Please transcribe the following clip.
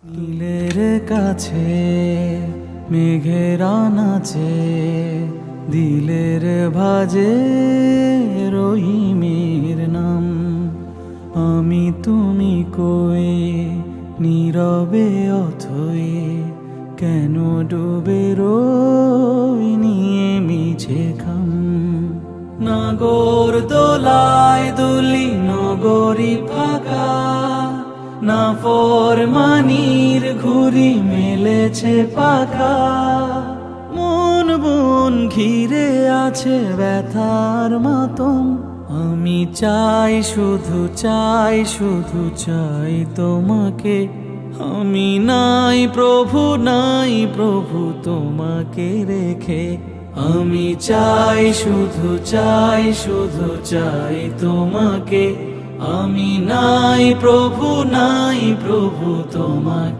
নীলের কাছে মেঘেরা নাচে, দিলের ভাজে রহিমের নাম। আমি তুমি কই নীরবে অথই, কেন ডুবে রই নিয়ে মিছে খাম। নাগর দোলায় দুলি নগরী ফাঁকা, না ফরমানির ঘুরি মেলেছে পাখা। মন বন ঘিরে আছে ব্যথার মাতম, আমি চাই শুধু চাই তোমাকে। আমি নাই প্রভু তোমাকে রেখে। আমি চাই শুধু চাই তোমাকে। আমি নাই প্রভু তোমাকে।